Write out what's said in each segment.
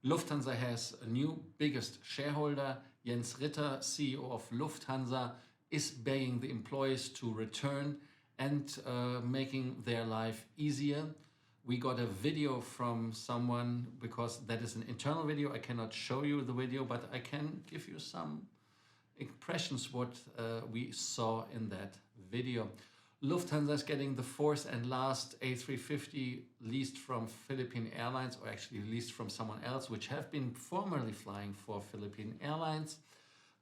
Lufthansa has a new biggest shareholder. Jens Ritter, CEO of Lufthansa, is begging the employees to return and making their life easier. We got a video from someone, because that is an internal video. I cannot show you the video, but I can give you some impressions what we saw in that video. Lufthansa is getting the fourth and last A350 leased from Philippine Airlines, or actually leased from someone else, which have been formerly flying for Philippine Airlines.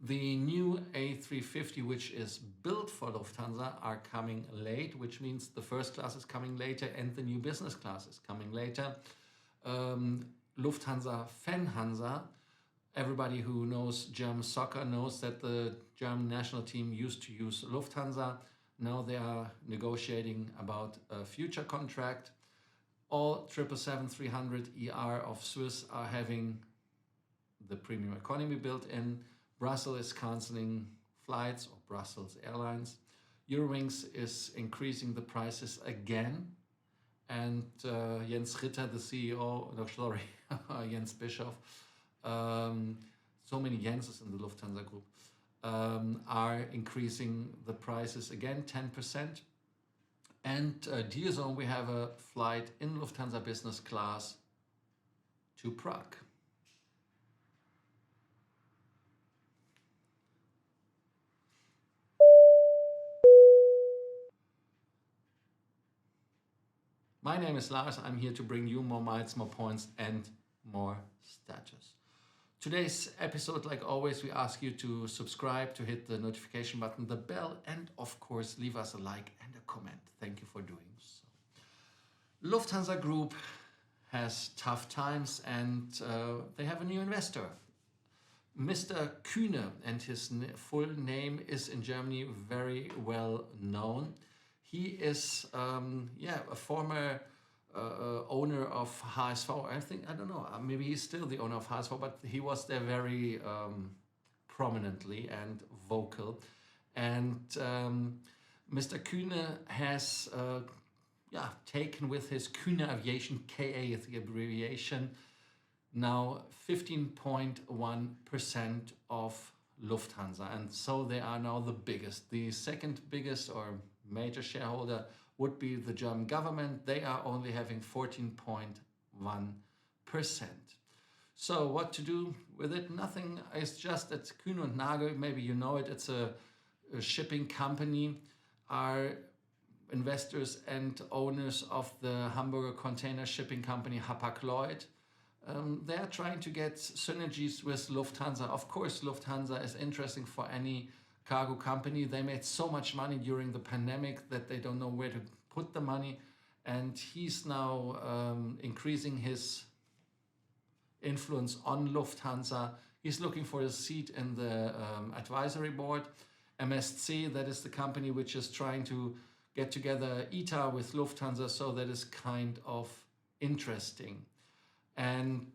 The new A350, which is built for Lufthansa, are coming late, which means the first class is coming later and the new business class is coming later. Lufthansa Fanhansa, everybody who knows German soccer knows that the German national team used to use Lufthansa. Now they are negotiating about a future contract. All 777-300ER of Swiss are having the premium economy built in. Brussels is canceling flights, or Brussels Airlines. Eurowings is increasing the prices again. And Jens Ritter, the CEO, no, sorry, Jens Bischoff, so many Jenses in the Lufthansa Group, are increasing the prices again, 10%. And dear zone, we have a flight in Lufthansa business class to Prague. My name is Lars. I'm here to bring you more miles, more points, and more status. Today's episode, like always, we ask you to subscribe, to hit the notification button, the bell, and of course, leave us a like and a comment. Thank you for doing so. Lufthansa Group has tough times, and they have a new investor. Mr. Kühne, and his full name is in Germany very well known. He is a former owner of HSV. I don't know, maybe he's still the owner of HSV, but he was there very prominently and vocal. And Mr. Kühne has taken with his Kühne Aviation, KA is the abbreviation, now 15.1% of Lufthansa. And so they are now the biggest. The second biggest or major shareholder would be the German government. They are only having 14.1%. So what to do with it? Nothing. It's just that Kühne und Nagel, maybe you know it, it's a shipping company, are investors and owners of the Hamburger container shipping company Hapag-Lloyd. They are trying to get synergies with Lufthansa. Of course, Lufthansa is interesting for any cargo company. They made so much money during the pandemic that they don't know where to put the money. And he's now increasing his influence on Lufthansa. He's looking for a seat in the advisory board. MSC, that is the company which is trying to get together ITA with Lufthansa. So that is kind of interesting. And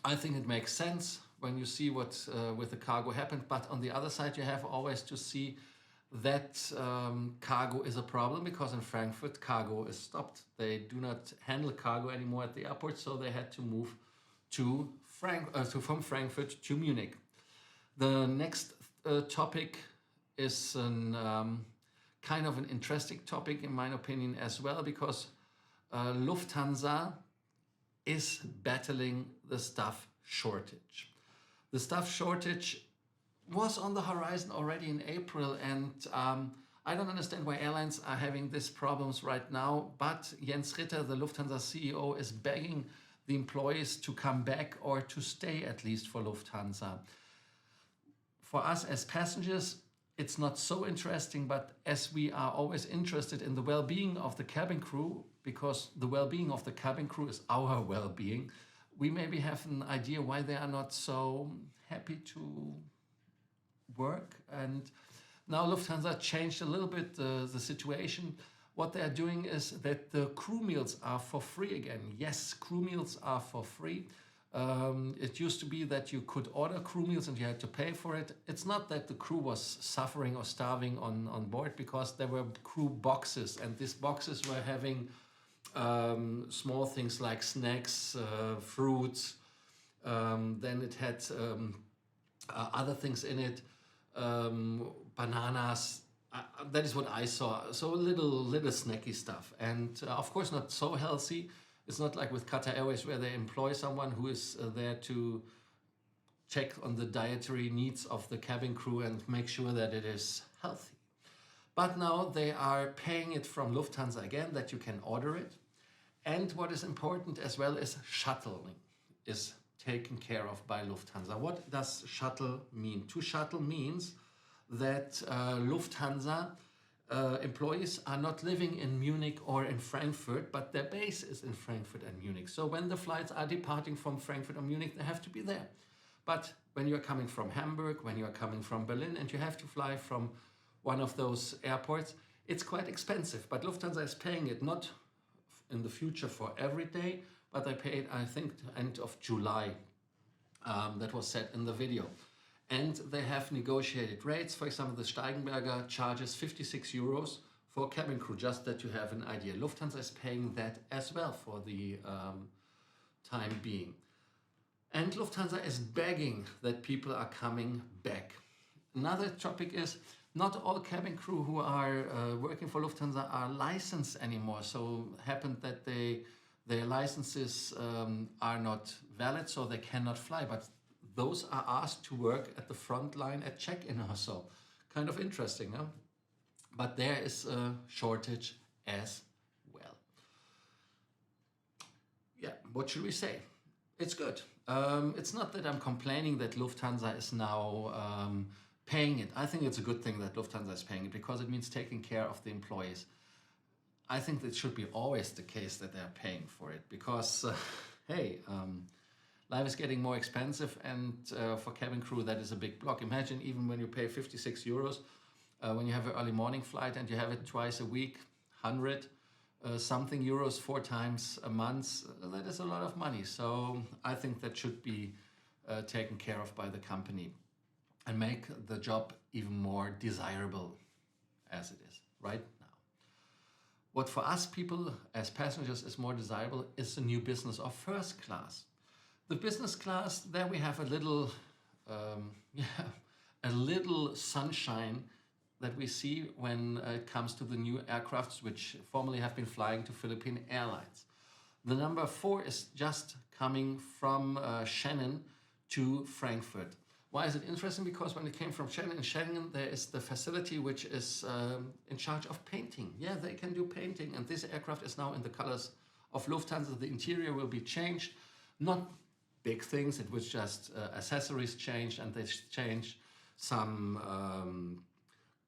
I think it makes sense when you see what with the cargo happened. But on the other side, you have always to see that cargo is a problem, because in Frankfurt, cargo is stopped. They do not handle cargo anymore at the airport, so they had to move to from Frankfurt to Munich. The next topic is kind of an interesting topic, in my opinion, as well, because Lufthansa is battling the staff shortage. The staff shortage was on the horizon already in April, and I don't understand why airlines are having these problems right now, but Jens Ritter, the Lufthansa CEO, is begging the employees to come back or to stay at least for Lufthansa. For us as passengers, it's not so interesting, but as we are always interested in the well-being of the cabin crew, because the well-being of the cabin crew is our well-being, we maybe have an idea why they are not so happy to work. And now Lufthansa changed a little bit the situation. What they are doing is that the crew meals are for free again. Yes, crew meals are for free. It used to be that you could order crew meals and you had to pay for it. It's not that the crew was suffering or starving on board, because there were crew boxes, and these boxes were having small things like snacks, fruits. Then it had other things in it, bananas. That is what I saw. So little snacky stuff, and of course not so healthy. It's not like with Qatar Airways where they employ someone who is there to check on the dietary needs of the cabin crew and make sure that it is healthy. But now they are paying it from Lufthansa again, that you can order it. And what is important as well is shuttling is taken care of by Lufthansa. What does shuttle mean? To shuttle means that Lufthansa employees are not living in Munich or in Frankfurt, but their base is in Frankfurt and Munich. So when the flights are departing from Frankfurt or Munich, they have to be there. But when you're coming from Hamburg, when you're coming from Berlin, and you have to fly from one of those airports, it's quite expensive. But Lufthansa is paying it not in the future for every day, but they pay it, I think, end of July. That was said in the video. And they have negotiated rates. For example, the Steigenberger charges 56 euros for cabin crew, just that you have an idea. Lufthansa is paying that as well for the time being. And Lufthansa is begging that people are coming back. Another topic is not all cabin crew who are working for Lufthansa are licensed anymore. So it happened that their licenses are not valid, so they cannot fly. But those are asked to work at the front line at check-in or so. Kind of interesting, huh? But there is a shortage as well. Yeah, what should we say? It's good. It's not that I'm complaining that Lufthansa is now paying it. I think it's a good thing that Lufthansa is paying it because it means taking care of the employees. I think that should be always the case that they're paying for it because, hey, life is getting more expensive, and for cabin crew that is a big block. Imagine even when you pay 56 euros, when you have an early morning flight and you have it twice a week, 100 something euros 4 times a month, that is a lot of money. So I think that should be taken care of by the company and make the job even more desirable as it is right now. What for us people as passengers is more desirable is the new business of first class. The business class, there we have a little sunshine that we see when it comes to the new aircrafts which formerly have been flying to Philippine Airlines. The number 4 is just coming from Shannon to Frankfurt. Why is it interesting? Because when it came from Shannon, there is the facility which is in charge of painting. Yeah, they can do painting, and this aircraft is now in the colors of Lufthansa. The interior will be changed, not big things. It was just accessories changed, and they changed some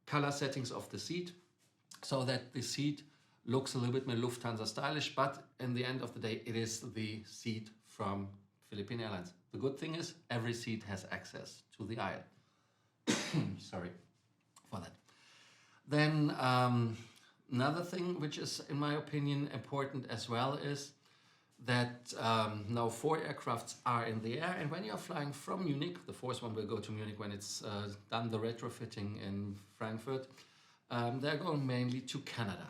color settings of the seat so that the seat looks a little bit more Lufthansa stylish, but in the end of the day, it is the seat from Philippine Airlines. The good thing is every seat has access to the aisle. Sorry for that. Then another thing which is, in my opinion, important as well is that now 4 aircrafts are in the air, and when you're flying from Munich, the 4th one will go to Munich when it's done the retrofitting in Frankfurt, they're going mainly to Canada.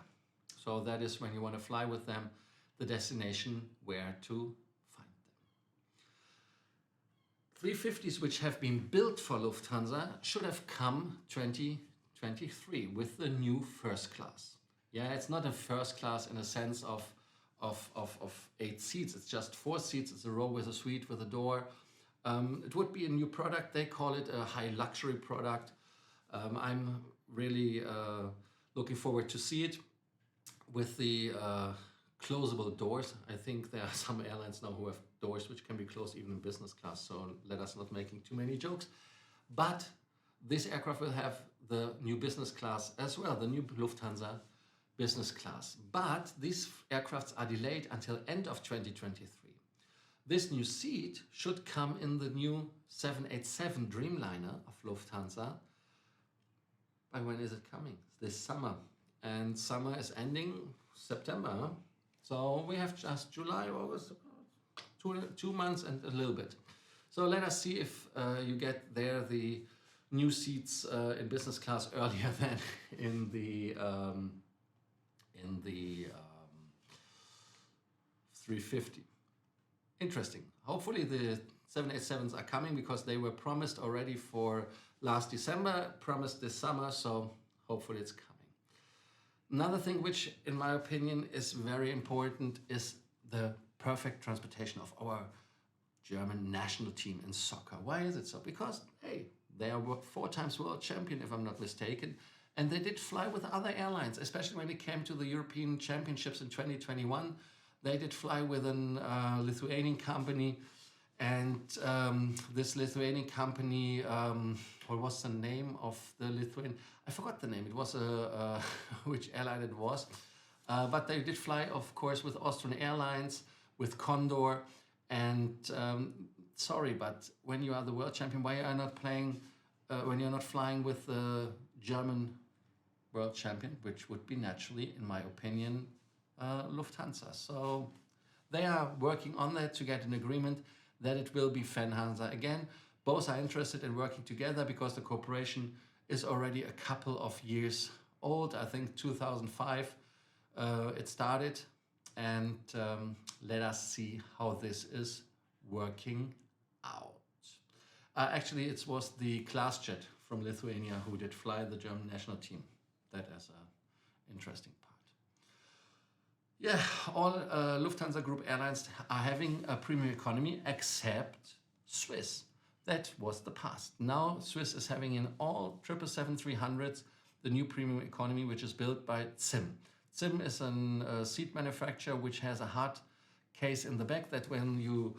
So that is when you want to fly with them, the destination where to find them. 350s which have been built for Lufthansa should have come 2023 with the new first class. Yeah, it's not a first class in a sense of 8 seats. It's just 4 seats. It's a row with a suite with a door. It would be a new product. They call it a high luxury product. I'm really looking forward to see it with the closable doors. I think there are some airlines now who have doors which can be closed even in business class. So let us not making too many jokes. But this aircraft will have the new business class as well, the new Lufthansa business class. But these aircrafts are delayed until end of 2023. This new seat should come in the new 787 Dreamliner of Lufthansa. By when is it coming? This summer. And summer is ending September. Huh? So we have just July, August, 2 months and a little bit. So let us see if you get there the new seats in business class earlier than in the A350. Interesting. Hopefully the 787s are coming because they were promised already for last December, promised this summer, so hopefully it's coming. Another thing which, in my opinion, is very important is the perfect transportation of our German national team in soccer. Why is it so? Because, hey, they are 4 times world champion, if I'm not mistaken, and they did fly with other airlines, especially when it came to the European Championships in 2021. They did fly with a Lithuanian company, and this Lithuanian company, what was the name of the Lithuanian? I forgot the name. It was which airline it was, but they did fly, of course, with Austrian Airlines, with Condor, and sorry, but when you are the world champion, why are you not playing? When you're not flying with the German world champion, which would be naturally, in my opinion, Lufthansa. So they are working on that to get an agreement that it will be Fanhansa again. Both are interested in working together because the cooperation is already a couple of years old. I think 2005 it started, and let us see how this is working out. Actually, it was the class jet from Lithuania who did fly the German national team. That is an interesting part. Yeah, all Lufthansa Group airlines are having a premium economy except Swiss. That was the past. Now Swiss is having in all 777-300s the new premium economy, which is built by ZIM. ZIM is a seat manufacturer which has a hard case in the back that when you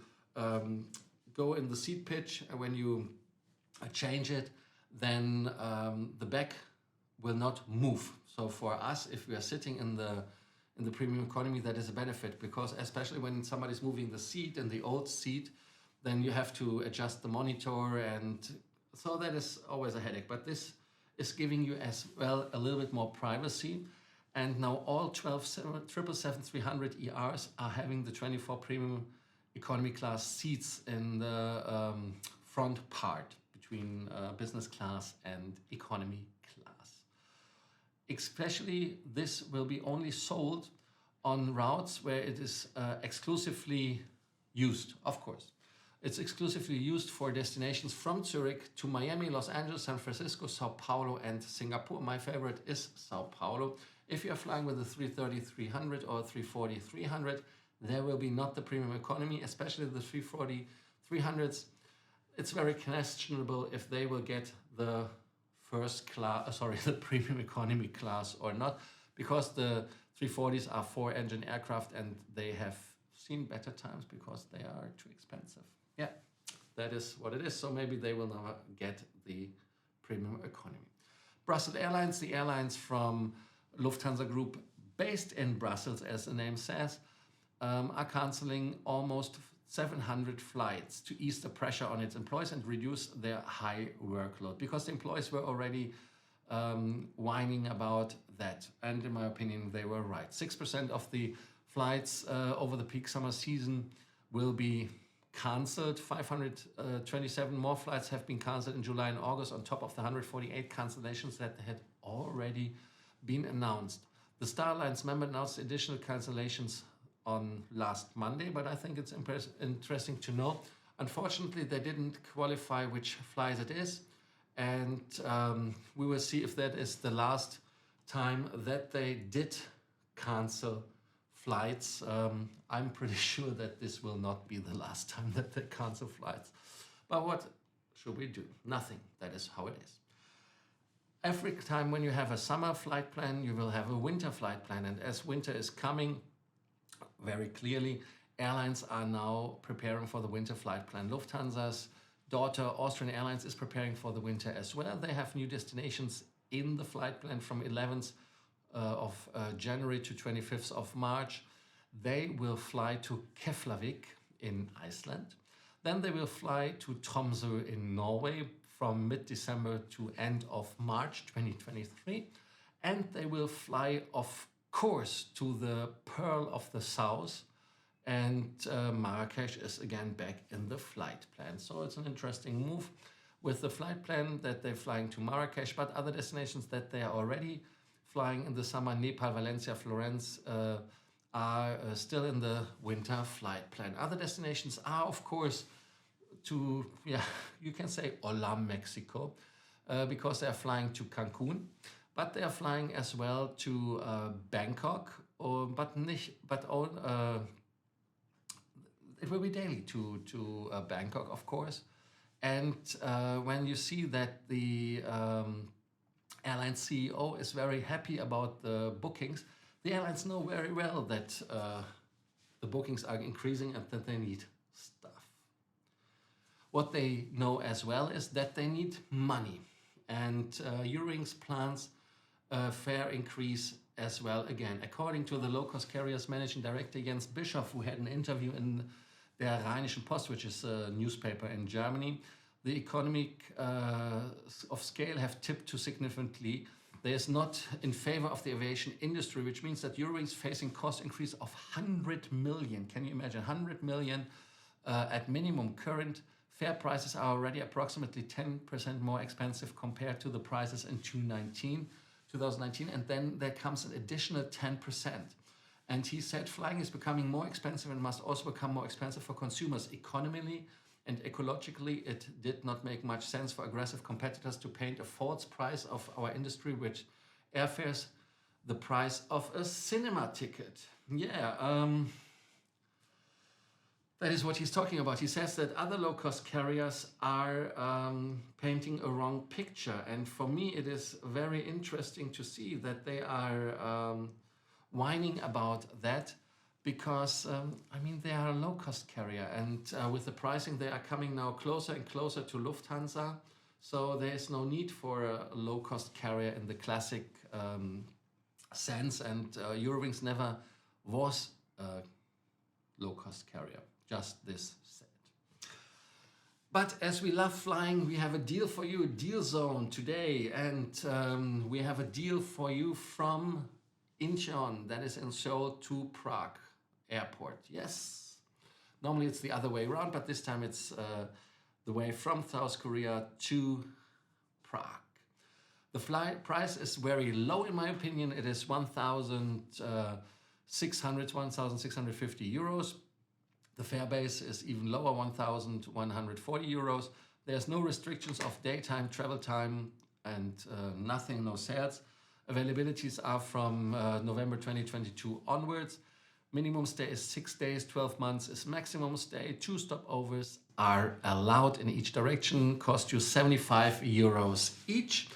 go in the seat pitch, when you change it, then the back will not move. So for us, if we are sitting in the premium economy, that is a benefit, because especially when somebody's moving the seat in the old seat, then you have to adjust the monitor, and so that is always a headache. But this is giving you as well a little bit more privacy. And now all 12 777-300 ERs are having the 24 premium economy class seats in the front part between business class and economy class. Especially this will be only sold on routes where it is exclusively used, of course. It's exclusively used for destinations from Zurich to Miami, Los Angeles, San Francisco, Sao Paulo, and Singapore. My favorite is Sao Paulo. If you're flying with a 330-300 or 340-300, there will be not the premium economy, especially the 340-300s. It's very questionable if they will get the the premium economy class or not, because the 340s are 4-engine aircraft and they have seen better times because they are too expensive. Yeah, that is what it is. So maybe they will never get the premium economy. Brussels Airlines, the airlines from Lufthansa Group based in Brussels, as the name says, are canceling almost 700 flights to ease the pressure on its employees and reduce their high workload, because the employees were already whining about that. And in my opinion, they were right. 6% of the flights over the peak summer season will be cancelled. 527 more flights have been cancelled in July and August on top of the 148 cancellations that had already been announced. The Star Alliance member announced additional cancellations on last Monday, but I think it's interesting to know. Unfortunately, they didn't qualify which flight it is, and we will see if that is the last time that they did cancel flights. I'm pretty sure that this will not be the last time that they cancel flights. But what should we do? Nothing. That is how it is. Every time when you have a summer flight plan, you will have a winter flight plan. And as winter is coming, very clearly, airlines are now preparing for the winter flight plan. Lufthansa's daughter, Austrian Airlines, is preparing for the winter as well. They have new destinations in the flight plan from 11th of January to 25th of March. They will fly to Keflavik in Iceland. Then they will fly to Tromsø in Norway from mid-December to end of March 2023. And they will fly, of course, to the Pearl of the South. And Marrakesh is again back in the flight plan. So it's an interesting move with the flight plan that they're flying to Marrakesh, but other destinations that they are already flying in the summer: Nepal, Valencia, Florence, are still in the winter flight plan. Other destinations are, of course, to, yeah, you can say Hola Mexico, because they're flying to Cancun, but they're flying as well to Bangkok, it will be daily to Bangkok, of course. And when you see that the airline CEO is very happy about the bookings, the airlines know very well that the bookings are increasing and that they need stuff. What they know as well is that they need money. And Eurowings plans a fare increase as well again. According to the low-cost carriers managing director Jens Bischoff, who had an interview in Der Rheinischen Post, which is a newspaper in Germany, the economic of scale have tipped too significantly. They is not in favor of the aviation industry, which means that Eurowings facing cost increase of 100 million. Can you imagine 100 million at minimum? Current fare prices are already approximately 10% more expensive compared to the prices in 2019, and then there comes an additional 10%. And he said flying is becoming more expensive and must also become more expensive for consumers. Economically and ecologically, it did not make much sense for aggressive competitors to paint a false price of our industry, which airfares the price of a cinema ticket. Yeah, that is what he's talking about. He says that other low-cost carriers are painting a wrong picture. And for me, it is very interesting to see that they are whining about that, because I mean, they are a low-cost carrier, and with the pricing they are coming now closer and closer to Lufthansa, so there is no need for a low-cost carrier in the classic sense, and Eurowings never was a low-cost carrier, just this said. But as we love flying, we have a deal for you, a deal zone today, and we have a deal for you from Incheon, that is in Seoul, to Prague airport. Yes, normally it's the other way around, but this time it's the way from South Korea to Prague. The flight price is very low in my opinion. It is 1,650 euros. The fare base is even lower, 1,140 euros. There's no restrictions of daytime, travel time, and nothing, no sales. Availabilities are from November 2022 onwards. Minimum stay is 6 days, 12 months is maximum stay. 2 stopovers are allowed in each direction, cost you 75 euros each.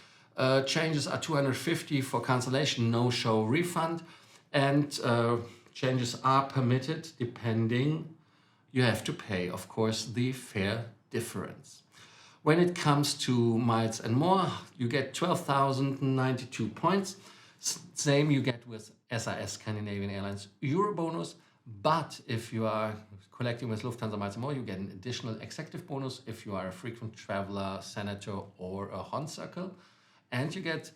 Changes are 250 for cancellation, no-show refund. And changes are permitted depending, you have to pay, of course, the fare difference. When it comes to miles and more, you get 12,092 points. Same you get with SAS Scandinavian Airlines Euro bonus. But if you are collecting with Lufthansa Miles and More, you get an additional executive bonus if you are a frequent traveler, senator, or a Hon Circle. And you get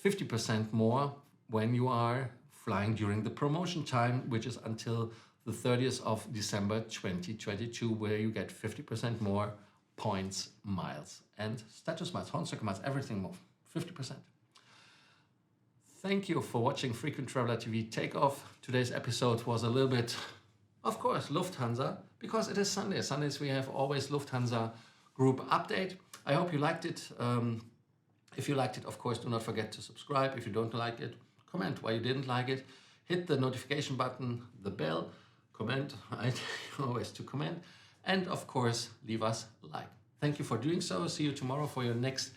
50% more when you are flying during the promotion time, which is until the 30th of December 2022, where you get 50% more points, miles, and status miles, Hon Circle miles, everything more, 50%. Thank you for watching Frequent Traveler TV Takeoff. Today's episode was a little bit, of course, Lufthansa, because it is Sunday. Sundays we have always Lufthansa Group update. I hope you liked it. If you liked it, of course, do not forget to subscribe. If you don't like it, comment why you didn't like it. Hit the notification button, the bell, comment. I always to comment. And of course, leave us a like. Thank you for doing so. See you tomorrow for your next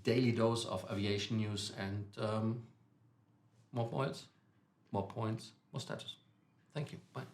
daily dose of aviation news and more points, more status. Thank you. Bye.